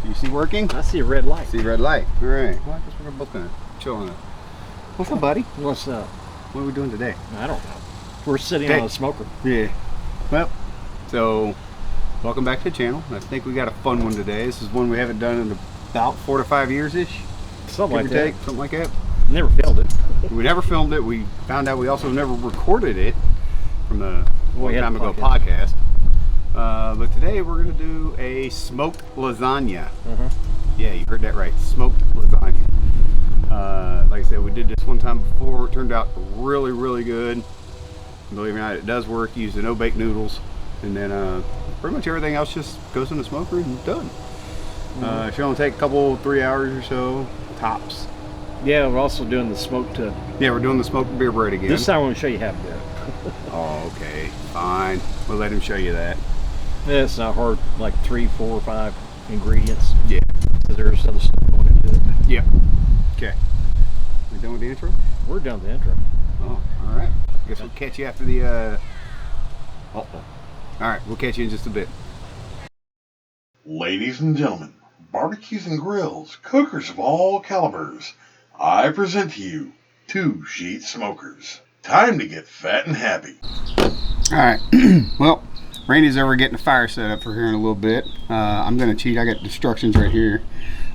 You see working? I see a red light. See a red light. All right. Well, I guess we're both gonna chill on it. What's up, buddy? What's up? What are we doing today? I don't know. We're sitting on a smoker. Yeah. Well, so welcome back to the channel. I think we got a fun one today. This is one we haven't done in about 4 to 5 years-ish. Something like that. Something like that. Never filmed it. We never filmed it. We found out we also never recorded it from the long time ago podcast. But today we're going to do a smoked lasagna. Yeah, you heard that right. Smoked lasagna. Like I said, we did this one time before. It turned out really, really good. Believe it or not, it does work. Use the no-bake noodles. And then pretty much everything else just goes in the smoker and done. It should only take a couple, 3 hours or so, tops. Yeah, we're also doing the smoked. Yeah, we're doing the smoked beer bread again. This time I want to show you how to do it. Oh, okay, fine. We'll let him show you that. Yeah, it's not hard. Like 3, 4, or 5 ingredients. Yeah. So there's other stuff going into it. Yep. Okay. We done with the intro? We're done with the intro. Oh, all right. Guess we'll catch you after the. All right, we'll catch you in just a bit. Ladies and gentlemen, barbecues and grills, cookers of all calibers, I present to you 2 Sheet Smokers. Time to get fat and happy. Alright, well, Randy's over getting the fire set up for here in a little bit. I'm going to cheat. I got instructions right here.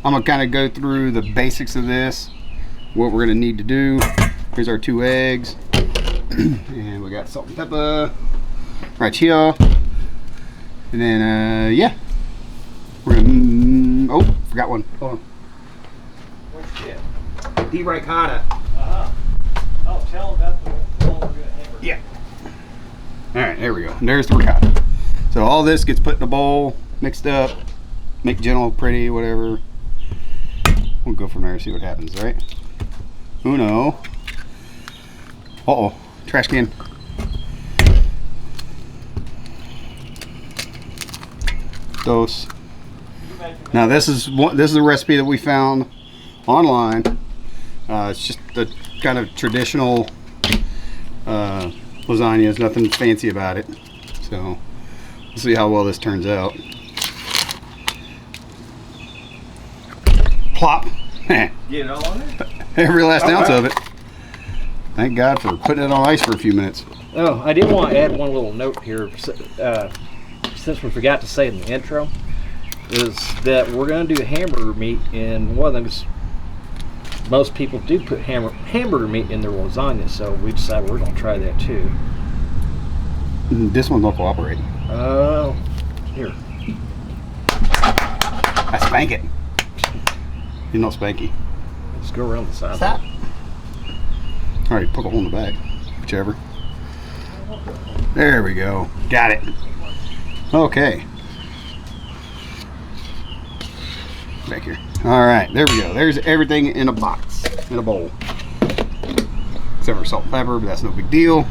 I'm going to kind of go through the basics of this, what we're going to need to do. Here's our 2 eggs. And we got salt and pepper right here. And then, yeah. We're going to, oh, forgot one. Hold on. What's shit? D-ricotta. Oh, tell them about the one we're going to hammer. Yeah. Alright, there we go. And there's the ricotta. So all this gets put in a bowl, mixed up, make gentle, pretty, whatever. We'll go from there and see what happens, right? Uno. Uh-oh. Trash can. Dos. Now this is a recipe that we found online. It's just the kind of traditional lasagna. There's nothing fancy about it. So we'll see how well this turns out. Plop. Get it all on there? Every last ounce of it. Thank God for putting it on ice for a few minutes. Oh, I did want to add one little note here. Since we forgot to say in the intro, is that we're going to do hamburger meat, and one of those, most people do put hamburger meat in their lasagna, so we decided we're going to try that too. This one's not cooperating. Oh, here. I spank it. You're not spanky. Let's go around the side. Stop. All right, poke a hole in the back, whichever. There we go. Got it. Okay. Back here. All right, there we go. There's everything in a box, in a bowl. Except for salt and pepper, but that's no big deal.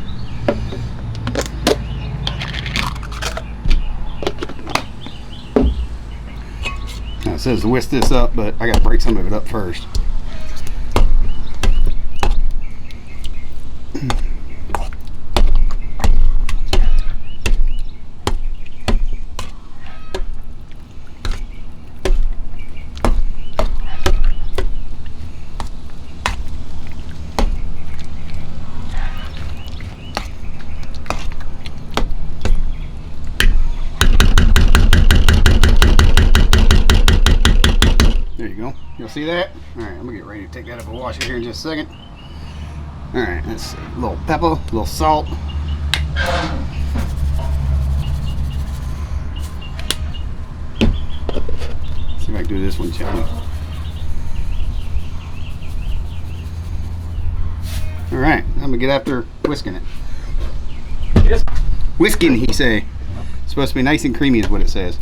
Now it says to whisk this up, but I got to break some of it up first. You'll see that? Alright, I'm gonna get ready to take that up and wash it here in just a second. Alright, let's see. A little pepper, a little salt. See if I can do this one, shall we? Alright, I'm gonna get after whisking it. Yes. Whisking, he say. It's supposed to be nice and creamy is what it says.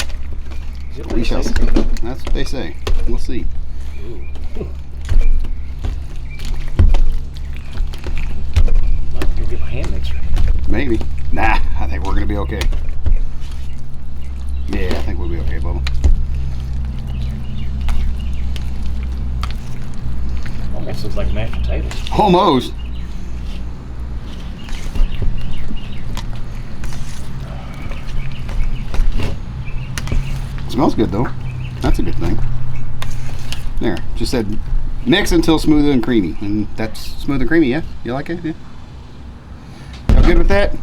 We shall see. That's what they say. We'll see. Might go get my hand mixer. Maybe. Nah, I think we're gonna be okay. Yeah, I think we'll be okay, Bubba. Almost looks like mashed potatoes. Almost. Smells good though. That's a good thing. There, just said mix until smooth and creamy, and that's smooth and creamy. Yeah, you like it? Yeah. Y'all good with that?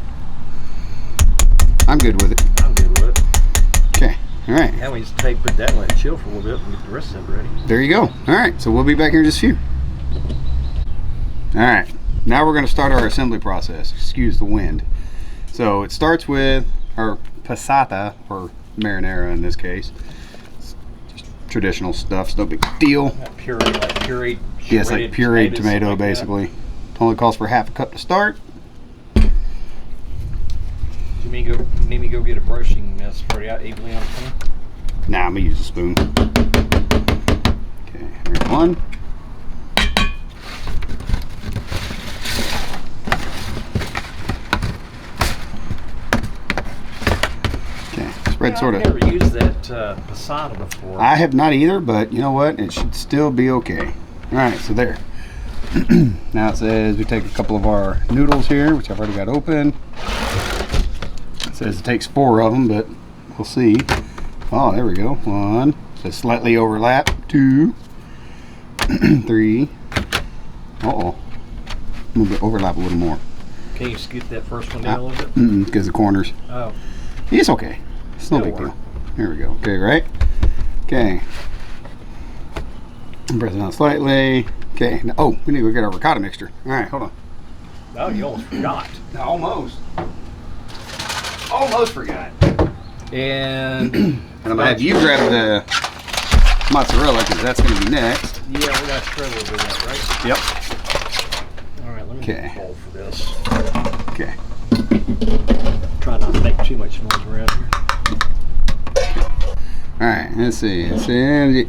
I'm good with it. I'm good with it. Okay. All right. Now we just put that and let it chill for a little bit and get the rest of it ready. There you go. All right. So we'll be back here in just a few. All right. Now we're going to start our assembly process. Excuse the wind. So it starts with our passata, or marinara in this case. It's just traditional stuff. It's no big deal. Puree, like pureed. Yeah, it's like pureed tomato, like basically. Only calls for half a cup to start. Do you need me to go get a brushing and spread it out evenly on the pan? Nah, I'm going to use a spoon. Okay, here's one. Spread sort of. I've never used that passata before. I have not either, but you know what? It should still be okay. All right, so there. Now it says we take a couple of our noodles here, which I've already got open. It says it takes 4 of them, but we'll see. Oh, there we go. 1. It says slightly overlap. 2. 3. Uh-oh. I'm going to overlap a little more. Can you scoot that first one down a little bit? Because the corners. Oh. It's okay. It's no big deal. Here we go. Okay, right? Okay. Press it down slightly. Okay. Now, oh, we need to go get our ricotta mixture. All right, hold on. Oh, you almost forgot. Almost. Almost forgot. And I'm going to have you grab the mozzarella because that's going to be next. Yeah, we got to shred a little bit of that, right? Yep. All right, let me get a bowl for this. Okay. Try not to make too much noise around here. Alright, let's see.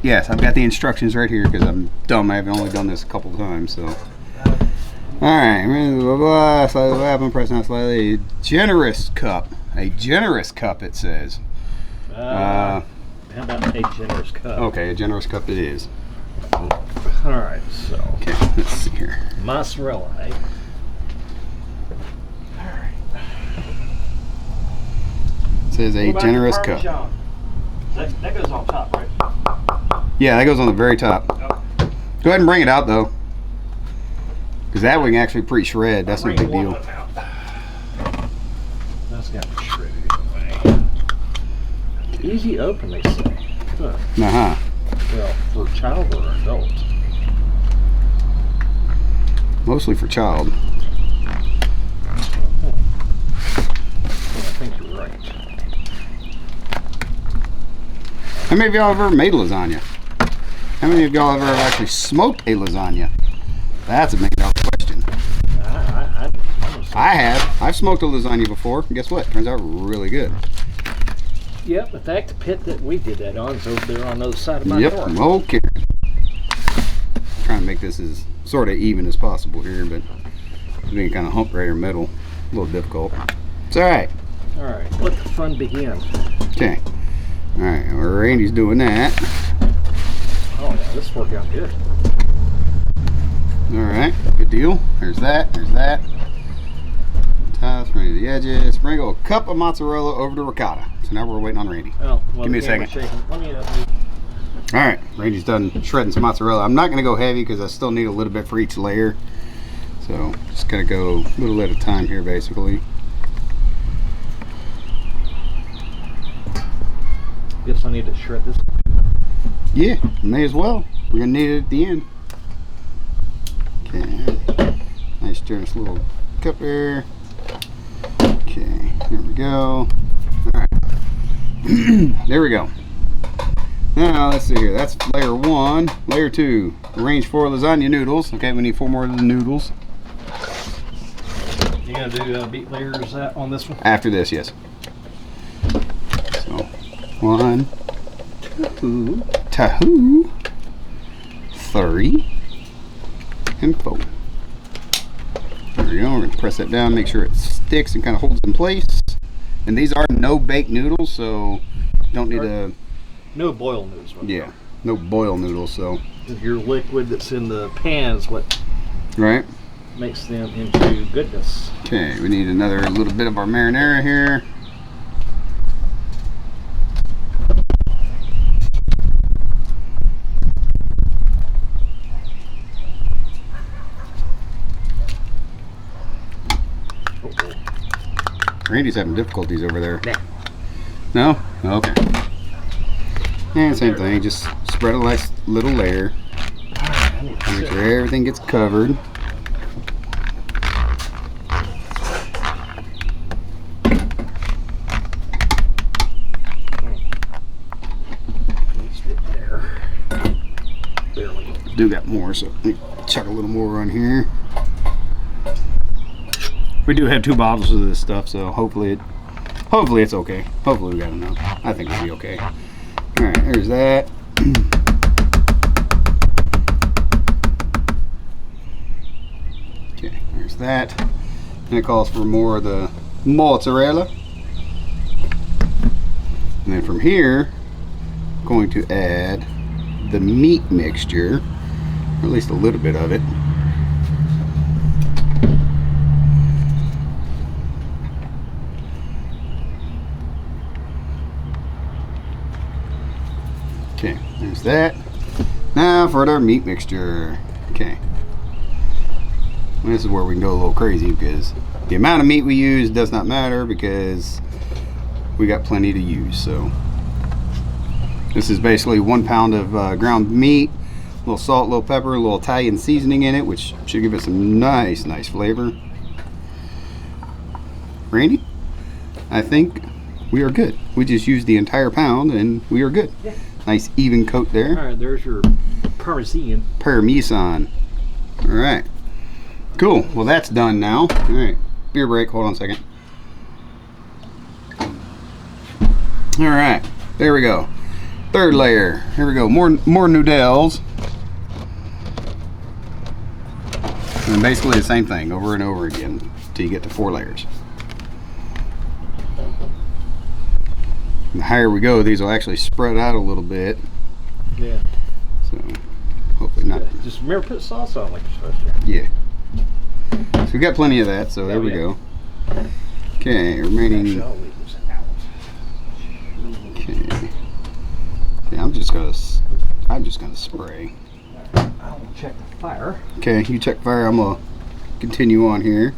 Yes, I've got the instructions right here because I'm dumb. I've only done this a couple of times, so. Alright, slightly lap, press down slightly. Generous cup. A generous cup, it says. How about a generous cup? Okay, a generous cup it is. Alright, so. Okay, let's see here. Mozzarella, eh? It says a generous cup. That goes on top, right? Yeah, that goes on the very top. Oh. Go ahead and bring it out though, because that we can actually pre-shred. That's no big deal. That's got to be shredded anyway. Easy open, they say. Huh. Uh-huh. Well, for a child or an adult? Mostly for child. I think you're right. How many of y'all have ever made lasagna? How many of y'all have ever actually smoked a lasagna? That's a $1 million question. I have. I've smoked a lasagna before. And guess what? Turns out really good. Yep, in fact, the pit that we did that on is over there on the other side of my door. Yep, okay. Trying to make this as sort of even as possible here, but being kind of hump right in the middle, a little difficult. It's all right. All right, let the fun begin. Okay. All right, well, Randy's doing that. Oh yeah, this worked out good. All right, good deal. There's that. There's that. Toss right to the edges. Sprinkle a cup of mozzarella over the ricotta. So now we're waiting on Randy. Oh, well, give me a second. Let me. All right, Randy's done shredding some mozzarella. I'm not going to go heavy because I still need a little bit for each layer. So just going to go a little at a time here, basically. Guess I need to shred this. Yeah, may as well. We're going to need it at the end. Okay, nice generous little cup there. Okay, there we go. Alright, there we go. Now let's see here, that's layer 1. Layer 2, arrange 4 lasagna noodles. Okay, we need 4 more of the noodles. You gonna do beet layers on this one? After this, yes. So, 1, 2, 3, and 4. There we go. We're going to press that down, make sure it sticks and kind of holds in place. And these are no bake noodles, so you don't need a... No boil noodles. Yeah, no boil noodles, so... Your liquid that's in the pan is what makes them into goodness. Okay, we need another little bit of our marinara here. Randy's having difficulties over there. Yeah. No? Okay. And same thing, just spread a nice little layer. Make sure everything gets covered. Do got more, so let me chuck a little more on here. We do have 2 bottles of this stuff, so hopefully it's okay. Hopefully we got enough. I think it'll be okay. All right, there's that. Okay, there's that. And it calls for more of the mozzarella. And then from here, I'm going to add the meat mixture, or at least a little bit of it. Okay, there's that. Now for our meat mixture. Okay. This is where we can go a little crazy because the amount of meat we use does not matter because we got plenty to use. So this is basically 1 pound of ground meat, a little salt, a little pepper, a little Italian seasoning in it, which should give it some nice flavor. Randy, I think we are good. We just used the entire pound and we are good. Yeah. Nice even coat there. All right, there's your Parmesan. Parmesan. All right. Cool. Well, that's done now. All right. Beer break. Hold on a second. All right. There we go. 3rd layer. Here we go. More noodles. And basically the same thing over and over again until you get to 4 layers. The higher we go, these will actually spread out a little bit. Yeah. So hopefully not. Yeah, just remember put sauce on like you're supposed to. Yeah. So we got plenty of that. So there we go. Okay, remaining. Okay. Yeah, I'm just gonna spray. I'll check the fire. Okay, you check fire. I'm gonna continue on here.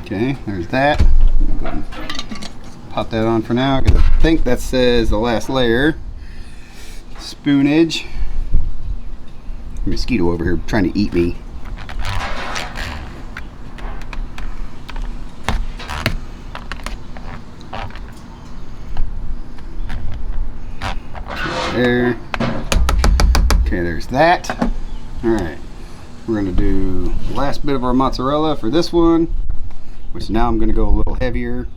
Okay, there's that. Pop that on for now because I think that says the last layer. Spoonage. Mosquito over here trying to eat me. There. Okay, there's that. All right, we're gonna do the last bit of our mozzarella for this one, which now I'm gonna go a little heavier.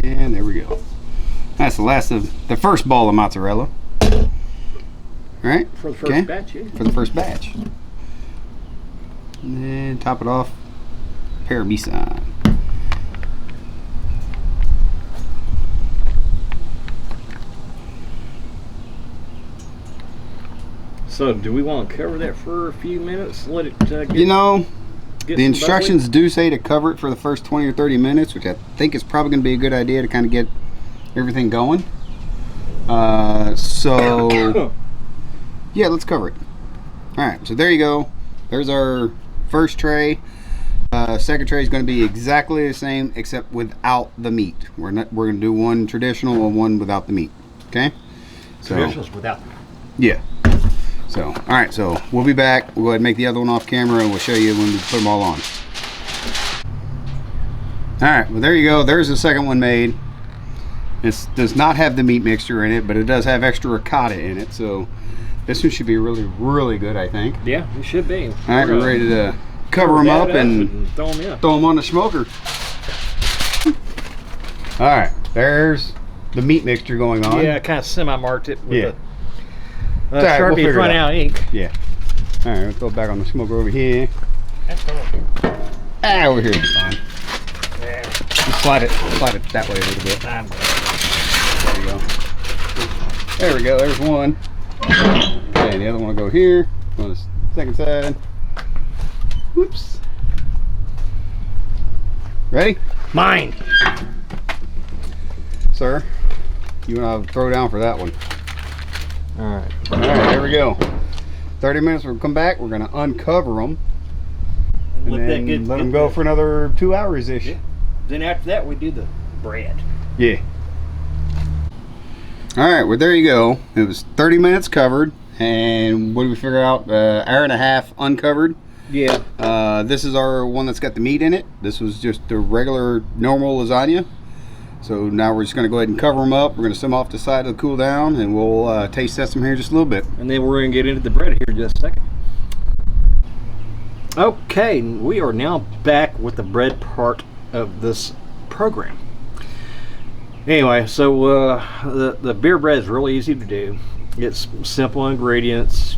And there we go. That's the last of the first ball of mozzarella. All right. For the first batch, yeah. For the first batch. And then top it off, Parmesan. So, do we want to cover that for a few minutes? Let it get, You know, get the some instructions do say to cover it for the first 20 or 30 minutes, which I think is probably going to be a good idea to kind of get everything going. So, yeah, let's cover it. All right, so there you go. There's our first tray. Second tray is going to be exactly the same except without the meat. We're going to do one traditional and one without the meat. Okay. So traditionals without the meat. Yeah. So all right. So we'll be back. We'll go ahead and make the other one off camera, and we'll show you when we put them all on. All right. Well, there you go. There's the second one made. This does not have the meat mixture in it, but it does have extra ricotta in it. So this one should be really, really good, I think. Yeah, it should be. All right, we're ready to cover them up and throw them in. Throw them on the smoker. All right, there's the meat mixture going on. Yeah, I kind of semi-marked it with the right, Sharpie we'll front out ink. Yeah. All right, we'll throw it back on the smoker over here. Over here is fine. Yeah. Just slide it that way a little bit. There you go. There we go. There's one. Okay, and the other one will go here on the second side. Whoops. Ready? Mine. Sir, you want to throw down for that one. All right. All right, here we go. 30 minutes, we'll come back. We're going to uncover them. And then let them go for another 2 hours-ish. Yeah. Then after that, we do the bread. Yeah. All right, well, there you go. It was 30 minutes covered. And what did we figure out? Hour and a half uncovered. Yeah. This is our one that's got the meat in it. This was just the regular, normal lasagna. So now we're just going to go ahead and cover them up. We're going to set them off the side to cool down, and we'll taste test them here in just a little bit. And then we're going to get into the bread here in just a second. Okay, we are now back with the bread part of this program. Anyway, so the beer bread is really easy to do. It's simple ingredients.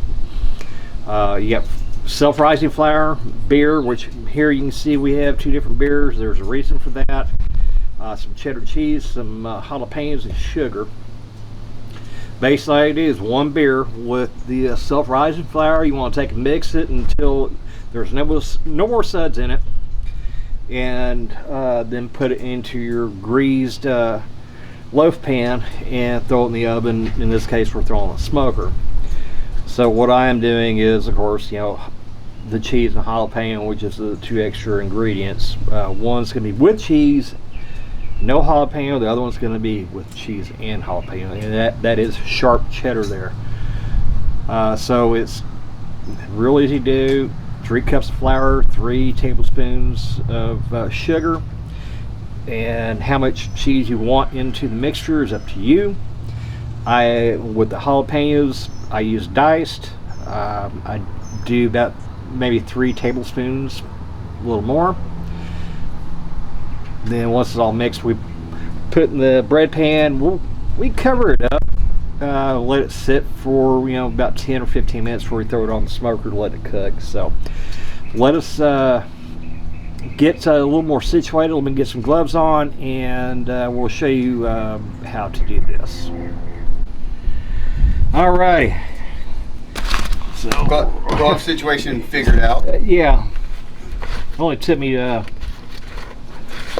You got self-rising flour, beer, which here you can see we have 2 different beers. There's a reason for that. Some cheddar cheese, some jalapenos, and sugar. Basic idea is 1 beer with the self-rising flour. You want to take and mix it until there's no more suds in it, and then put it into your greased loaf pan and throw it in the oven. In this case, we're throwing a smoker. So what I am doing is, of course, you know, the cheese and jalapeno, which is the 2 extra ingredients. One's going to be with cheese, no jalapeno. The other one's going to be with cheese and jalapeno, and that is sharp cheddar there. So it's real easy to do. 3 cups of flour, 3 tablespoons of sugar, and how much cheese you want into the mixture is up to you. With the jalapenos, I use diced. I do about maybe 3 tablespoons, a little more. Then once it's all mixed, we put in the bread pan. We cover it up, let it sit for about 10 or 15 minutes before we throw it on the smoker to let it cook. So let us get a little more situated. Let me get some gloves on, and we'll show you how to do this. All right. So glove situation figured out. Yeah. Only took me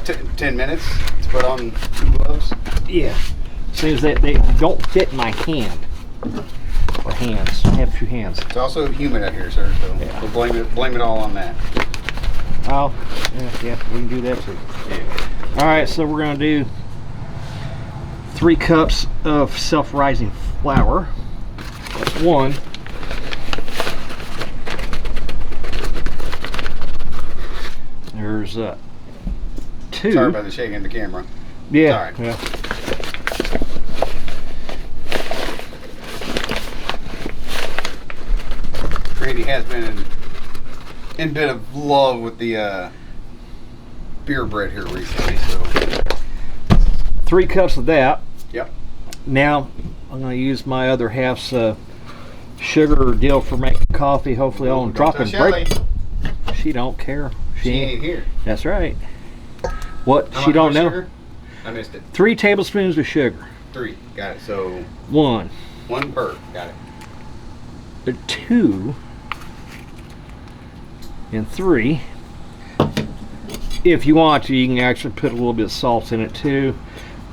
10 minutes to put on 2 gloves. Yeah. Seems that they don't fit my hand. Or hands. I have 2 hands. It's also humid out here, sir, so yeah. We'll blame it all on that. Oh, yeah, we can do that too. Yeah. All right, so we're going to do 3 cups of self-rising flour. That's 1. There's 2. Sorry about the shaking of the camera. Yeah. Sorry. Yeah. Randy has been in a bit of love with the beer bread here recently. So 3 cups of that. Yep. Now I'm going to use my other half's sugar deal for making coffee. Hopefully I'll drop and break. She don't care. She ain't here. That's right. What? How She much don't know. sugar? I missed it. 3 tablespoons of sugar. 3. Got it. So 1. 1 per. Got it. 2 and 3. If you want to, you can actually put a little bit of salt in it too.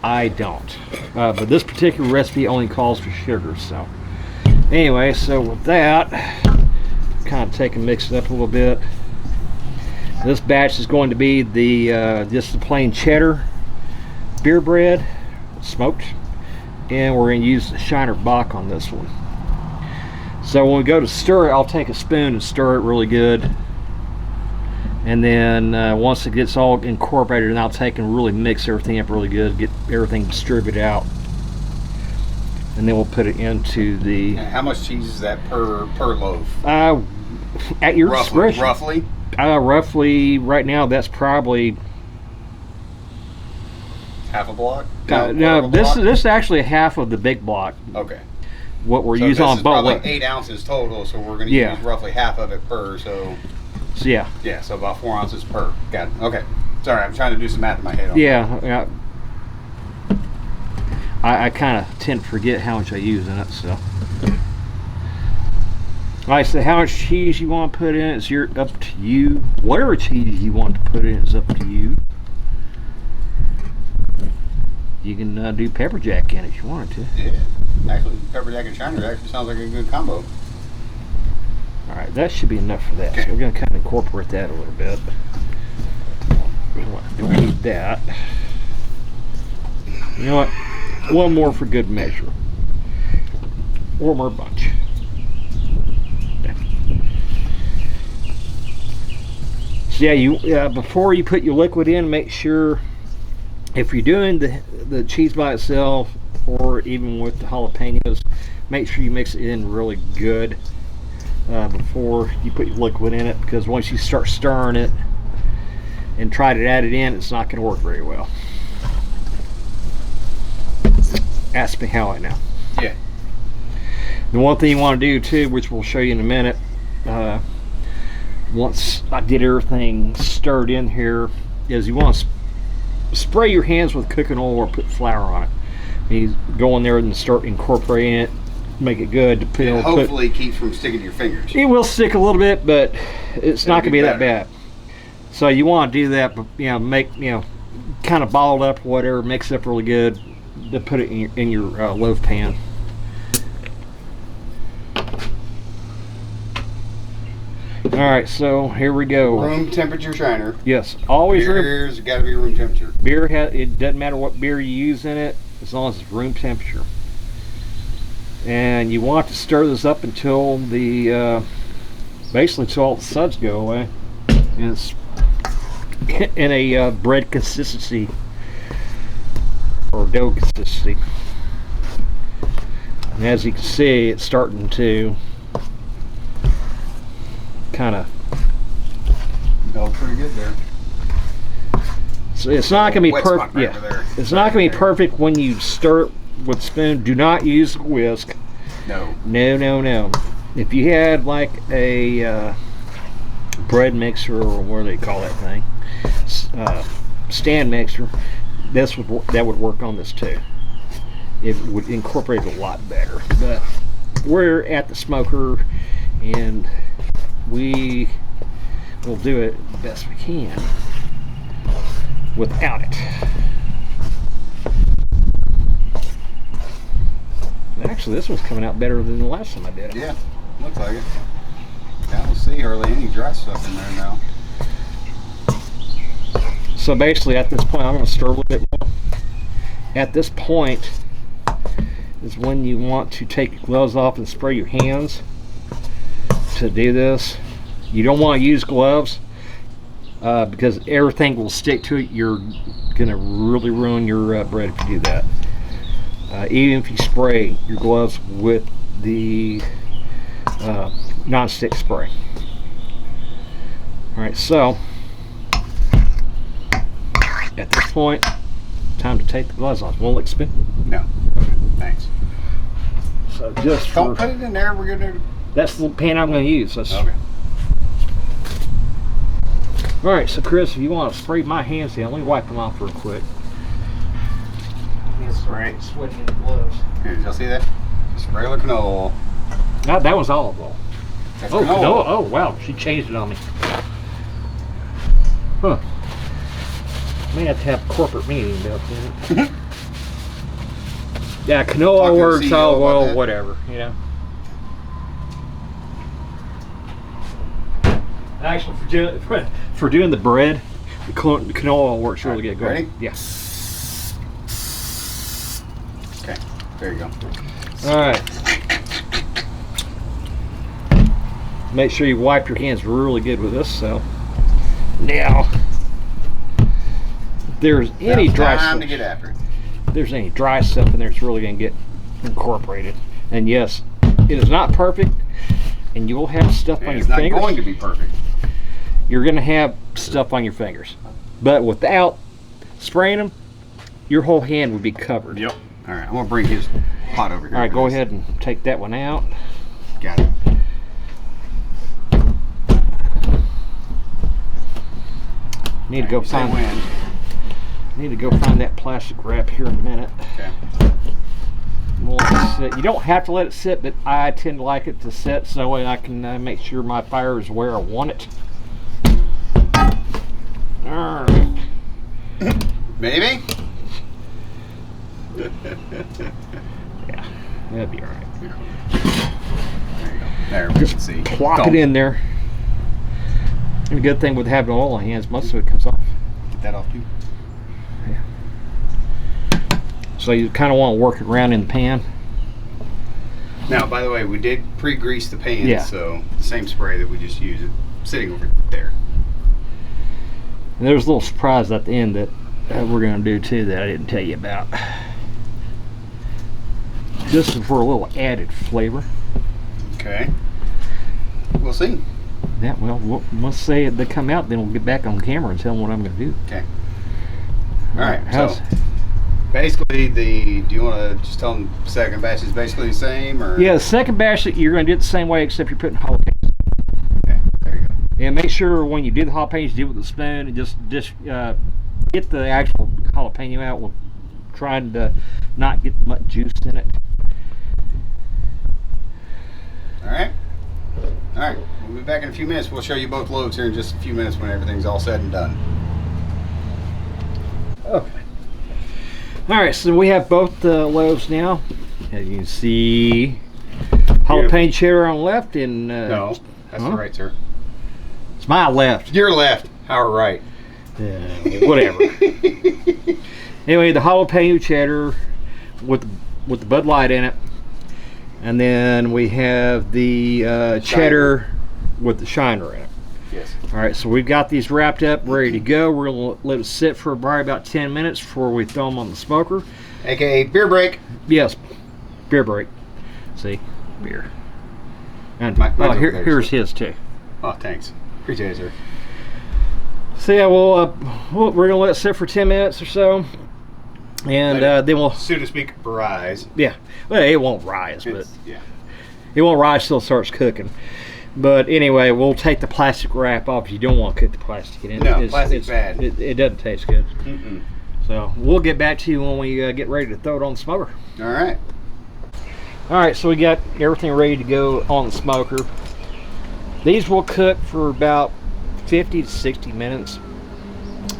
I don't. But this particular recipe only calls for sugar. So anyway, so with that, kind of take and mix it up a little bit. This batch is going to be just the plain cheddar beer bread, smoked, and we're going to use the Shiner Bock on this one. So when we go to stir it, I'll take a spoon and stir it really good, and then once it gets all incorporated, and I'll take and really mix everything up really good, get everything distributed out, and then we'll put it into the. And how much cheese is that per loaf? At your discretion. Roughly. Roughly, right now, that's probably half a block. No, this is actually half of the big block. Okay. What we're so using on both. Probably 8 ounces total, so we're going to use roughly half of it per. So yeah. Yeah, so about 4 ounces per. Got it. Okay. Sorry, I'm trying to do some math in my head. Yeah. I kind of tend to forget how much I use in it, so. Like I said, how much cheese you want to put in is up to you. Whatever cheese you want to put in is up to you. You can do pepper jack in it if you wanted to. Yeah. Actually, pepper jack and Shiner actually sounds like a good combo. Alright, that should be enough for that. So we're going to kind of incorporate that a little bit. Don't need that. You know what? One more for good measure. One more bunch. So yeah, before you put your liquid in, make sure if you're doing the cheese by itself or even with the jalapenos, make sure you mix it in really good before you put your liquid in it, because once you start stirring it and try to add it in, it's not going to work very well. Ask me how I know. Yeah. The one thing you want to do too, which we'll show you in a minute, once I get everything stirred in here, is you want to spray your hands with cooking oil or put flour on it. You go in there and start incorporating it, make it good. Hopefully it keeps from sticking to your fingers. It will stick a little bit, but it's not going to be that bad. So you want to do that, but make kind of ball it up, whatever, mix it up really good. To put it in your loaf pan. All right, so here we go. Room temperature Shiner. Yes, always. Beer's got to be room temperature. Beer it doesn't matter what beer you use in it, as long as it's room temperature. And you want to stir this up until basically until all the suds go away. And it's in a bread consistency or dough consistency. And as you can see, it's starting to kind of go pretty good there. So it's not going to be perfect. Yeah, it's not going to be perfect when you stir it with a spoon. Do not use a whisk. No. No, no, no. If you had like a bread mixer, or what do they call that thing? Stand mixer. That would work on this too. It would incorporate it a lot better. But we're at the smoker, and we will do it the best we can without it. Actually, this one's coming out better than the last time I did it. Yeah, looks like it. I don't see hardly any dry stuff in there now. So basically, at this point, I'm going to stir a little bit more. At this point is when you want to take your gloves off and spray your hands to do this. You don't want to use gloves because everything will stick to it. You're going to really ruin your bread if you do that. Even if you spray your gloves with the non-stick spray. Alright, so at this point, time to take the gloves off. Won't spin? No. Thanks. So just don't put it in there. We're gonna. That's the pan I'm going to use. That's okay. All right. So Chris, if you want to spray my hands down, let me wipe them off real quick. Spray. Sweating in the gloves. Here, did y'all see that? Spray like canola oil. No, that was olive oil. That's Oh, canola. oh, wow! She changed it on me. Huh. May have to have a corporate meeting about that. Yeah, canola works, olive oil, whatever, you know. Actually, for doing the bread, the canola oil works really good. Go ready? ahead. Yeah. Okay, there you go. All right. Make sure you wipe your hands really good with this. So now, if there's any dry stuff, to get after it. if there's any dry stuff in there, it's really going to get incorporated. And yes, it is not perfect, and you will have stuff on your fingers. It's not going to be perfect. You're going to have stuff on your fingers, but without spraying them, your whole hand would be covered. Yep. All right, I'm gonna bring his pot over here. All right, go ahead and take that one out. Got it. Need to go find that plastic wrap here in a minute. Okay. We'll You don't have to let it sit, but I tend to like it to sit so that way I can make sure my fire is where I want it. All right. Maybe? Yeah, that'll be all right. There, we can see. Plop it in there. And the good thing with having oil on hands, most of it comes off. Get that off too. Yeah. So you kind of want to work it around in the pan. Now, by the way, we did pre-grease the pan, Yeah. so the same spray that we just used, sitting over there. And there's a little surprise at the end that we're going to do too that I didn't tell you about. Just for a little added flavor. Okay. We'll see. Yeah, well, once they come out, then we'll get back on camera and tell them what I'm going to do. Okay. All right. How's So basically, do you want to just tell them the second batch is basically the same, or? yeah, the second batch you're going to do it the same way, except you're putting jalapenos. Okay. There you go. And make sure when you do the jalapenos, do it with a spoon and just get the actual jalapeno out with trying to not get much juice in it. All right. All right. We'll be back in a few minutes. We'll show you both loaves here in just a few minutes when everything's all said and done. Okay. All right, so we have both the loaves now. As you can see, jalapeno cheddar on the left and No, that's the right, sir. it's my left. Your left. Our right. Whatever. Anyway, the jalapeno cheddar with the Bud Light in it, and then we have the cheddar with the shiner in it. Yes. All right, so we've got these wrapped up, ready to go. We're gonna let it sit for probably about 10 minutes before we throw them on the smoker. AKA beer break. Yes, beer break. See, beer. And mine's here's his too. Oh, thanks. Appreciate it, sir. So yeah, we're gonna let it sit for 10 minutes or so, and then we'll, so to speak, rise. yeah. Well, it won't rise, but Yeah. it won't rise till it starts cooking. But anyway, we'll take the plastic wrap off. You don't want to cook the plastic in. No, plastic's bad. It doesn't taste good. Mm-mm. So we'll get back to you when we get ready to throw it on the smoker. All right. All right, so we got everything ready to go on the smoker. These will cook for about 50 to 60 minutes,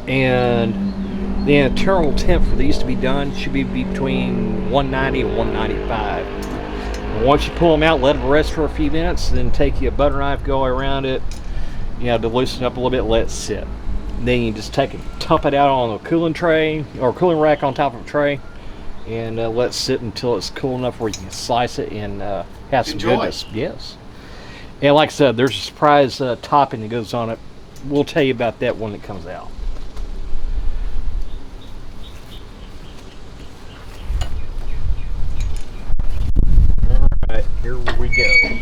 and the internal temp for these to be done should be between 190 and 195. And once you pull them out, let them rest for a few minutes, then take your butter knife, go around it, to loosen up a little bit, let it sit. Then you just take it, dump it out on a cooling tray or cooling rack on top of a tray, and let it sit until it's cool enough where you can slice it and have some Enjoy. goodness. Yes. And like I said, there's a surprise topping that goes on it. We'll tell you about that when it comes out. All right, here we go.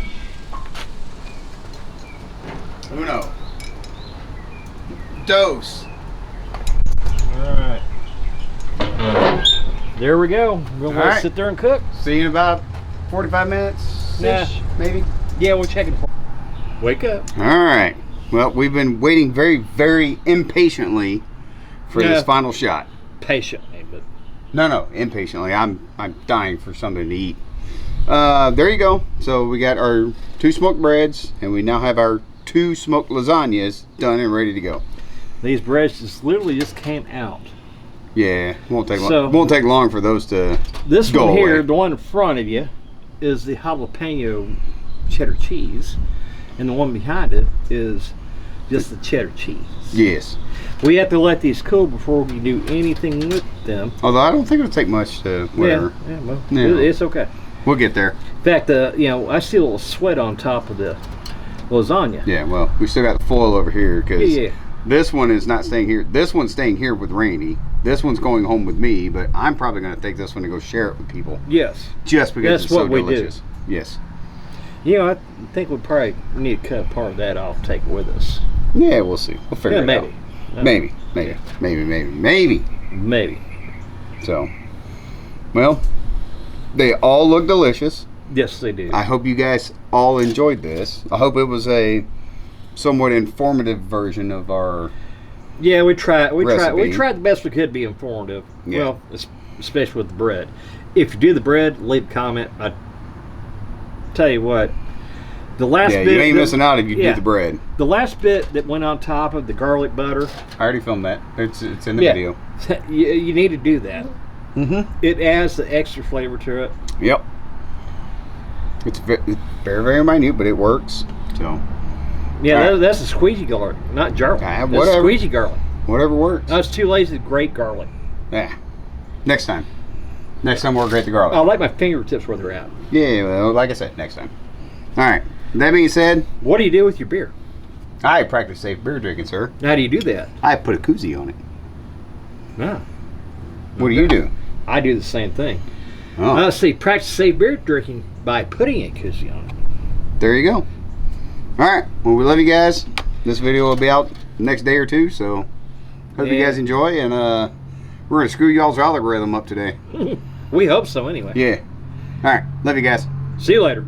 Uno. Dos. All right. There we go. We'll let it sit there and cook. See you in about 45 minutes. Nah. Maybe. Yeah, we'll check it. Wake up. All right. Well, we've been waiting very, very impatiently for this final shot. Patiently, but No, impatiently. I'm dying for something to eat. There you go. So we got our 2 smoked breads, and we now have our 2 smoked lasagnas done and ready to go. these breads just literally just came out. Yeah, won't take long. So- Won't take long for those to This go one here, away. the one in front of you, is the jalapeno cheddar cheese, and the one behind it is just the cheddar cheese. Yes. We have to let these cool before we do anything with them. Although I don't think it'll take much to whatever. Yeah, well, Yeah. it's okay. We'll get there. In fact, I see a little sweat on top of the lasagna. Yeah. Well, we still got the foil over here because Yeah. this one is not staying here. This one's staying here with Randy. This one's going home with me, but I'm probably going to take this one to go share it with people Yes. just because That's it's so what we do. delicious. Yes. I think we probably need to cut part of that off, take it with us. Yeah, we'll see. We'll figure it maybe. out. Maybe. Maybe. So, well, they all look delicious. Yes, they do. I hope you guys all enjoyed this. I hope it was a somewhat informative version of our Yeah, we tried recipe. the best we could to be informative. Yeah. Well, especially with the bread. If you do the bread, leave a comment. I tell you what, the last bit you ain't missing out if you do the bread. The last bit that went on top of the garlic butter. I already filmed that. It's in the video. You need to do that. Mm-hmm. It adds the extra flavor to it. Yep. It's very, very minute, but it works. So. Yeah, that's a squeezy garlic, not garlic. That's whatever. Squeezy garlic. Whatever works. I was too lazy to grate garlic. Yeah. Next time. Next time we'll grate the garlic. I like my fingertips where they're at. Yeah, well, like I said, next time. All right. That being said, what do you do with your beer? I practice safe beer drinking, sir. How do you do that? I put a koozie on it. No. What do you do? I do the same thing. Oh. See, practice safe beer drinking by putting a koozie on it. There you go. All right. Well, we love you guys. This video will be out the next day or two, so hope you guys enjoy. And we're gonna screw y'all's algorithm up today. We hope so, anyway. Yeah. All right. Love you guys. See you later.